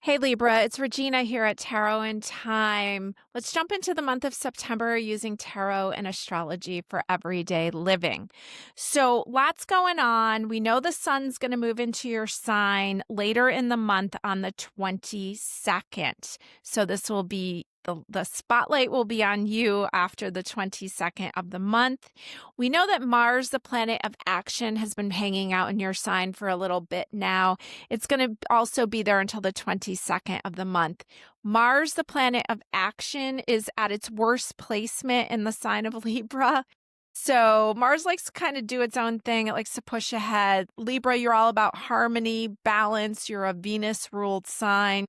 Hey Libra, it's Regina here at Tarot and Time. Let's jump into the month of September using tarot and astrology for everyday living. So, lots going on. We know the sun's going to move into your sign later in the month on the 22nd. So, this will be the spotlight will be on you after the 22nd of the month. We know that Mars, the planet of action, has been hanging out in your sign for a little bit now. It's going to also be there until the 22nd of the month. Mars, the planet of action, is at its worst placement in the sign of Libra. So Mars likes to kind of do its own thing. It likes to push ahead. Libra, you're all about harmony, balance. You're a Venus-ruled sign.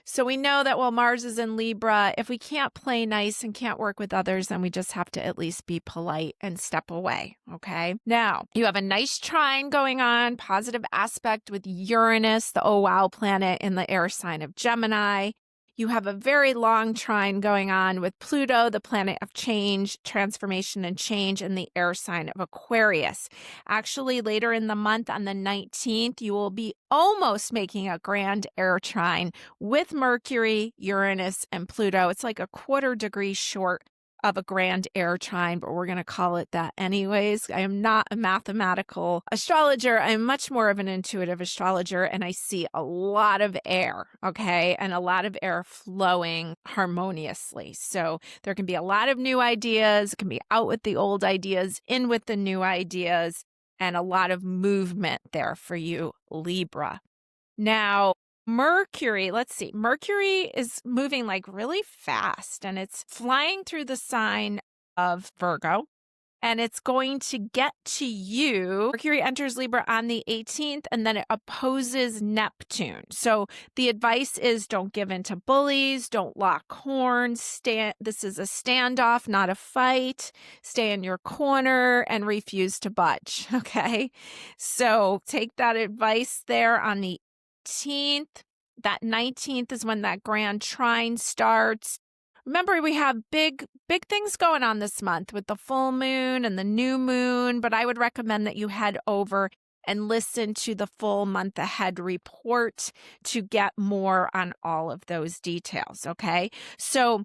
So we know that while Mars is in Libra, if we can't play nice and can't work with others, then we just have to at least be polite and step away, okay? Now, you have a nice trine going on, positive aspect with Uranus, the oh wow planet in the air sign of Gemini. You have a very long trine going on with Pluto, the planet of change, transformation, and change in the air sign of Aquarius. Actually, later in the month on the 19th, you will be almost making a grand air trine with Mercury, Uranus, and Pluto. It's like a quarter degree short of a grand air trine, but we're going to call it that anyways. I am not a mathematical astrologer. I'm much more of an intuitive astrologer, and I see a lot of air, okay, and a lot of air flowing harmoniously. So there can be a lot of new ideas. It can be out with the old ideas, in with the new ideas, and a lot of movement there for you, Libra. Now, Mercury, let's see. Mercury is moving like really fast and it's flying through the sign of Virgo and it's going to get to you. Mercury enters Libra on the 18th and then it opposes Neptune. So the advice is don't give in to bullies, don't lock horns. This is a standoff, not a fight. Stay in your corner and refuse to budge, okay? So take that advice there on the 18th. That 19th is when that grand trine starts. Remember, we have big things going on this month with the full moon and the new moon, but I would recommend that you head over and listen to the full month ahead report to get more on all of those details, okay? So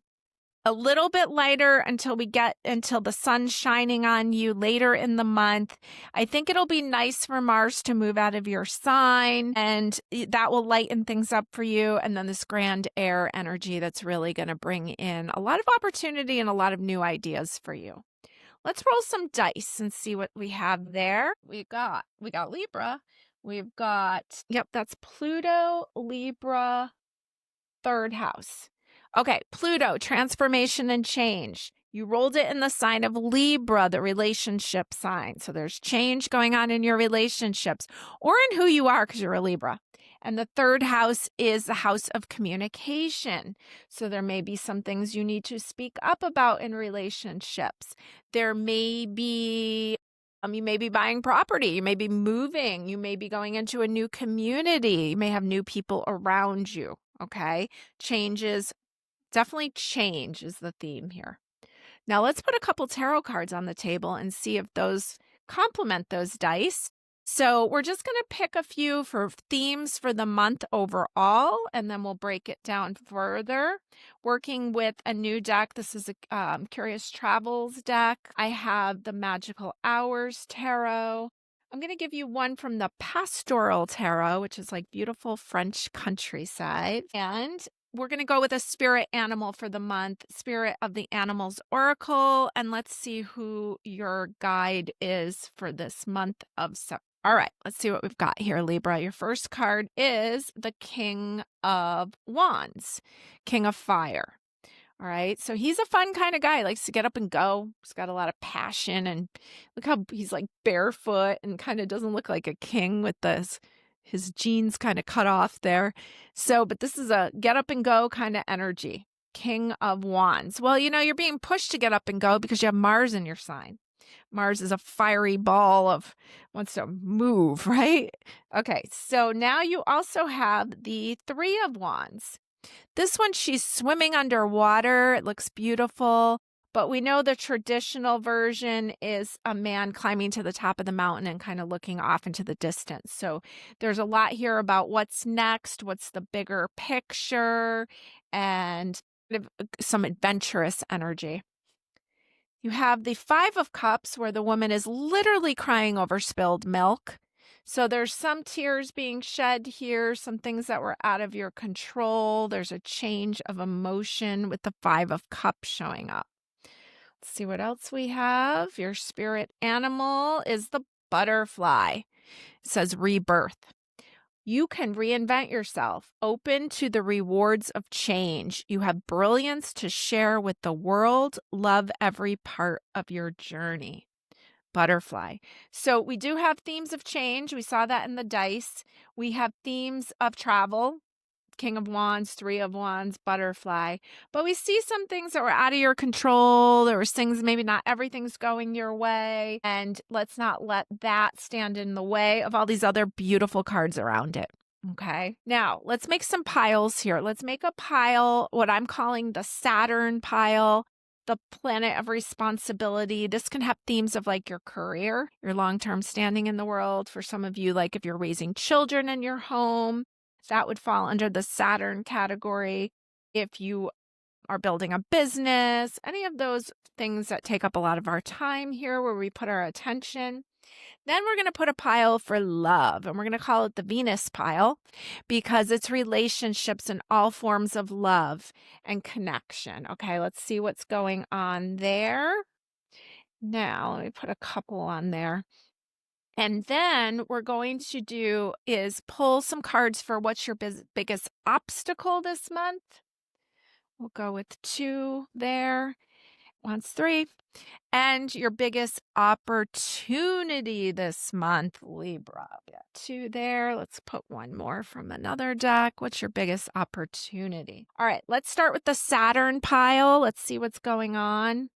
a little bit lighter until the sun's shining on you later in the month. I think it'll be nice for Mars to move out of your sign and that will lighten things up for you. And then this grand air energy that's really going to bring in a lot of opportunity and a lot of new ideas for you. Let's roll some dice and see what we have there. We got Libra. We've got, yep, that's Pluto, Libra, third house. Okay, Pluto, transformation and change. You rolled it in the sign of Libra, the relationship sign. So there's change going on in your relationships or in who you are because you're a Libra. And the third house is the house of communication. So there may be some things you need to speak up about in relationships. There may be you may be buying property. You may be moving. You may be going into a new community. You may have new people around you. Okay, definitely change is the theme here. Now let's put a couple tarot cards on the table and see if those complement those dice. So we're just going to pick a few for themes for the month overall, and then we'll break it down further. Working with a new deck. This is a Curious Travels deck. I have the Magical Hours Tarot. I'm going to give you one from the Pastoral Tarot, which is like beautiful French countryside. And we're going to go with a spirit animal for the month, Spirit of the Animals Oracle. And let's see who your guide is for this month of September. All right, let's see what we've got here, Libra. Your first card is the King of Wands, King of Fire. All right, so he's a fun kind of guy. He likes to get up and go. He's got a lot of passion, and look how he's like barefoot and kind of doesn't look like a king with his jeans kind of cut off there. So, but this is a get up and go kind of energy. King of Wands. Well, you're being pushed to get up and go because you have Mars in your sign. Mars is a fiery ball wants to move, right? Okay, so now you also have the Three of Wands. This one, she's swimming underwater. It looks beautiful, But we know the traditional version is a man climbing to the top of the mountain and kind of looking off into the distance. So there's a lot here about what's next, what's the bigger picture, and some adventurous energy. You have the Five of Cups, where the woman is literally crying over spilled milk. So there's some tears being shed here, some things that were out of your control. There's a change of emotion with the Five of Cups showing up. Let's see what else we have. Your spirit animal is the butterfly. It says rebirth. You can reinvent yourself, open to the rewards of change. You have brilliance to share with the world. Love every part of your journey. Butterfly. So we do have themes of change. We saw that in the dice. We have themes of travel. King of Wands, Three of Wands, butterfly. But we see some things that were out of your control. There was things, maybe not everything's going your way. And let's not let that stand in the way of all these other beautiful cards around it. Okay. Now let's make some piles here. Let's make a pile, what I'm calling the Saturn pile, the planet of responsibility. This can have themes of like your career, your long-term standing in the world. For some of you, like if you're raising children in your home, that would fall under the Saturn category. If you are building a business, any of those things that take up a lot of our time here where we put our attention. Then we're going to put a pile for love, and we're going to call it the Venus pile because it's relationships and all forms of love and connection. Okay, let's see what's going on there. Now, let me put a couple on there. And then we're going to do is pull some cards for what's your biggest obstacle this month. We'll go with 2 there. One's 3. And your biggest opportunity this month, Libra. We got 2 there. Let's put 1 more from another deck. What's your biggest opportunity? All right, let's start with the Saturn pile. Let's see what's going on.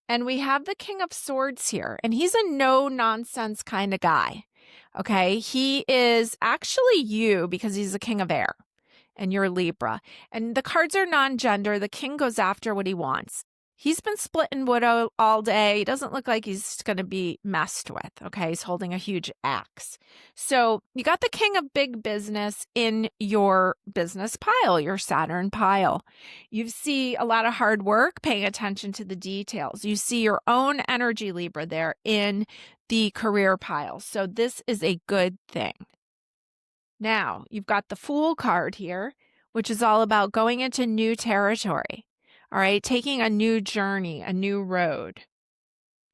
And we have the King of Swords here, and he's a no-nonsense kind of guy, okay? He is actually you because he's the King of Air, and you're Libra. And the cards are non-gender. The king goes after what he wants. He's been splitting wood all day. He doesn't look like he's going to be messed with, okay? He's holding a huge axe. So you got the king of big business in your business pile, your Saturn pile. You see a lot of hard work, paying attention to the details. You see your own energy, Libra, there in the career pile. So this is a good thing. Now, you've got the Fool card here, which is all about going into new territory. All right, taking a new journey, a new road.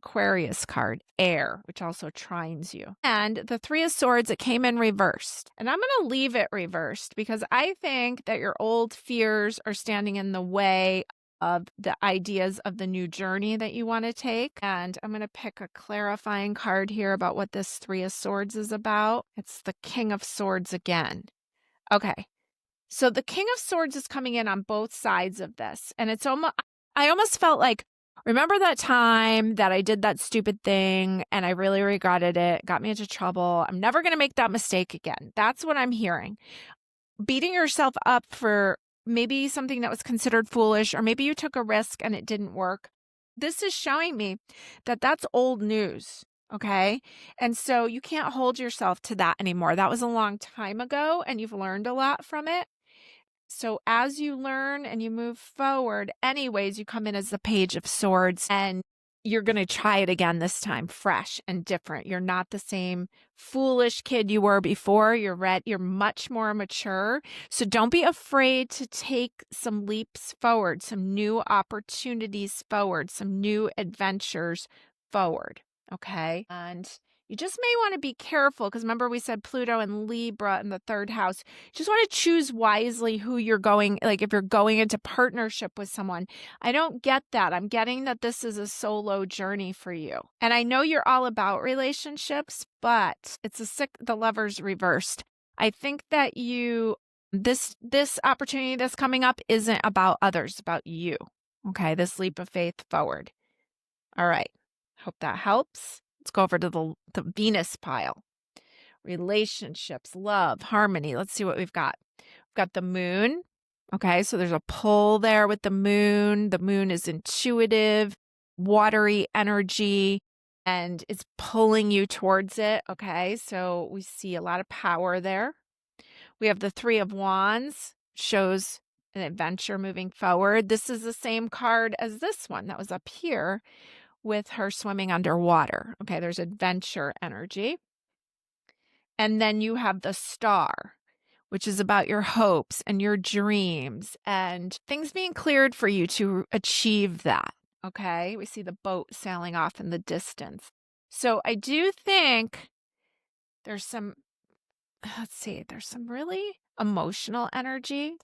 Aquarius card, air, which also trines you. And the Three of Swords, it came in reversed. And I'm going to leave it reversed because I think that your old fears are standing in the way of the ideas of the new journey that you want to take. And I'm going to pick a clarifying card here about what this Three of Swords is about. It's the King of Swords again. Okay. So the King of Swords is coming in on both sides of this. And it's almost, I almost felt like, remember that time that I did that stupid thing and I really regretted it, got me into trouble. I'm never going to make that mistake again. That's what I'm hearing. Beating yourself up for maybe something that was considered foolish, or maybe you took a risk and it didn't work. This is showing me that that's old news. Okay. And so you can't hold yourself to that anymore. That was a long time ago and you've learned a lot from it. So as you learn and you move forward, anyways, you come in as the Page of Swords and you're going to try it again this time, fresh and different. You're not the same foolish kid you were before. You're much more mature. So don't be afraid to take some leaps forward, some new opportunities forward, some new adventures forward. Okay. And you just may want to be careful because remember we said Pluto and Libra in the 3rd house. You just want to choose wisely who you're going, like if you're going into partnership with someone. I don't get that. I'm getting that this is a solo journey for you. And I know you're all about relationships, but it's the Lover's reversed. I think that this opportunity that's coming up isn't about others, it's about you. Okay, this leap of faith forward. All right. Hope that helps. Let's go over to the Venus pile. Relationships, love, harmony. Let's see what we've got. We've got the Moon, Okay, so there's a pull there with the moon. The moon is intuitive, watery energy, and it's pulling you towards it. Okay, so we see a lot of power there. We have the Three of Wands, shows an adventure moving forward. This is the same card as this one that was up here with her swimming underwater. Okay, there's adventure energy. And then you have the Star, which is about your hopes and your dreams and things being cleared for you to achieve that. Okay, we see the boat sailing off in the distance. So I do think there's some, let's see, there's some really emotional energy.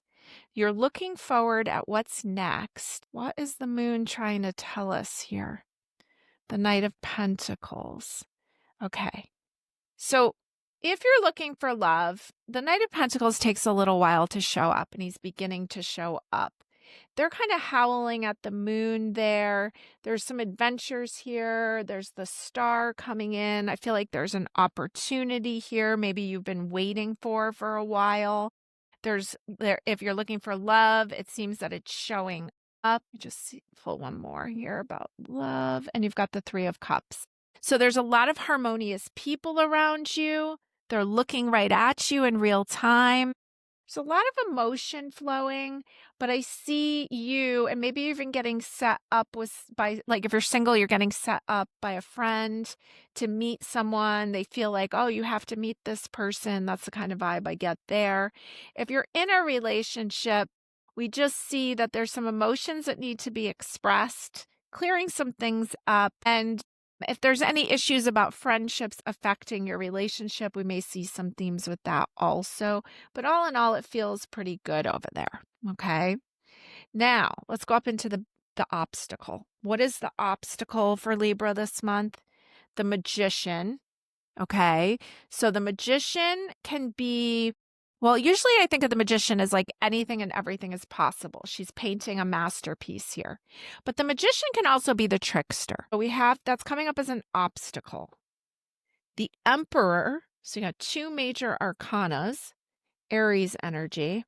You're looking forward at what's next. What is the moon trying to tell us here? The Knight of Pentacles. Okay. So if you're looking for love, the Knight of Pentacles takes a little while to show up, and he's beginning to show up. They're kind of howling at the moon there. There's some adventures here. There's the Star coming in. I feel like there's an opportunity here. Maybe you've been waiting for a while. If you're looking for love, it seems that it's showing up. Just pull one more here about love. And you've got the Three of Cups. So there's a lot of harmonious people around you. They're looking right at you in real time. There's a lot of emotion flowing, but I see you, and maybe you're even getting set up like if you're single, you're getting set up by a friend to meet someone. They feel like, oh, you have to meet this person. That's the kind of vibe I get there. If you're in a relationship, we just see that there's some emotions that need to be expressed, clearing some things up. And if there's any issues about friendships affecting your relationship, we may see some themes with that also. But all in all, it feels pretty good over there. Okay. Now let's go up into the obstacle. What is the obstacle for Libra this month? The Magician. Okay. So the Magician can be, well, usually I think of the Magician as like anything and everything is possible. She's painting a masterpiece here. But the Magician can also be the trickster. So we have, that's coming up as an obstacle. The Emperor, so you got two major arcanas, Aries energy,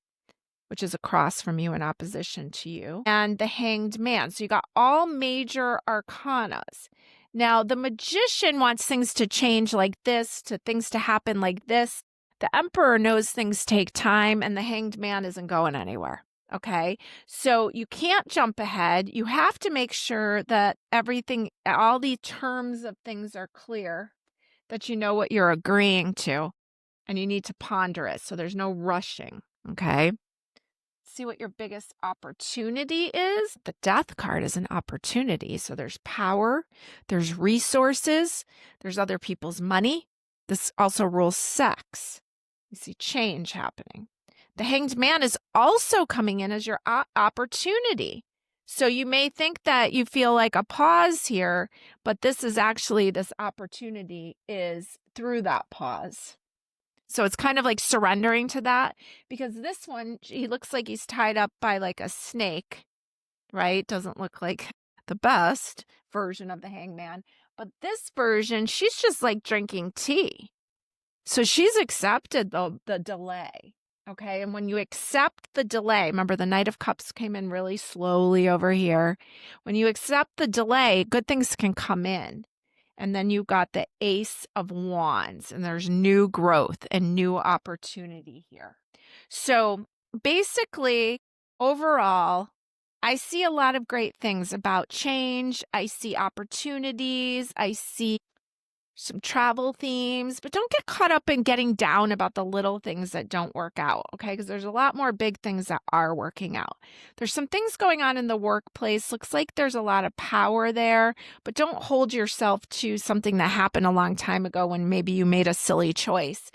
which is across from you in opposition to you, and the Hanged Man. So you got all major arcanas. Now, the Magician wants things to change like this, to things to happen like this. The Emperor knows things take time, and the Hanged Man isn't going anywhere. Okay, so you can't jump ahead. You have to make sure that everything, all the terms of things are clear, that you know what you're agreeing to, and you need to ponder it. So there's no rushing. Okay. See what your biggest opportunity is. The Death card is an opportunity. So there's power, there's resources, there's other people's money. This also rules sex. You see change happening. The Hanged Man is also coming in as your opportunity. So you may think that you feel like a pause here, but this is actually, this opportunity is through that pause. So it's kind of like surrendering to that, because this one, he looks like he's tied up by like a snake, right? Doesn't look like the best version of the Hangman. But this version, she's just like drinking tea. So she's accepted the delay. Okay. And when you accept the delay, remember the Knight of Cups came in really slowly over here. When you accept the delay, good things can come in. And then you got the Ace of Wands, and there's new growth and new opportunity here. So basically, overall, I see a lot of great things about change. I see opportunities. I see some travel themes, but don't get caught up in getting down about the little things that don't work out, okay? Because there's a lot more big things that are working out. There's some things going on in the workplace. Looks like there's a lot of power there, but don't hold yourself to something that happened a long time ago when maybe you made a silly choice.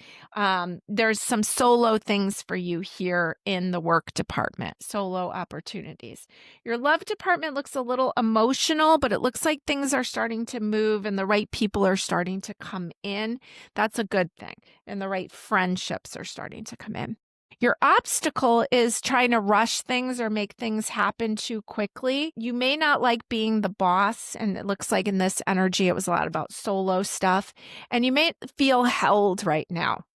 There's some solo things for you here in the work department, solo opportunities. Your love department looks a little emotional, but it looks like things are starting to move and the right people are starting to come in. That's a good thing. And the right friendships are starting to come in. Your obstacle is trying to rush things or make things happen too quickly. You may not like being the boss, and it looks like in this energy, it was a lot about solo stuff. And you may feel held right now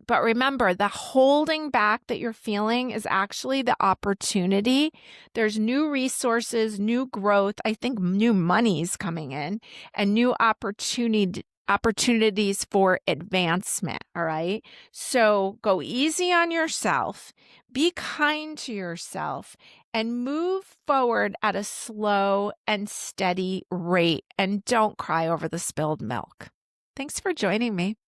But remember, the holding back that you're feeling is actually the opportunity. There's new resources, new growth. I think new money's coming in and new opportunities for advancement. All right. So go easy on yourself, be kind to yourself, and move forward at a slow and steady rate. And don't cry over the spilled milk. Thanks for joining me.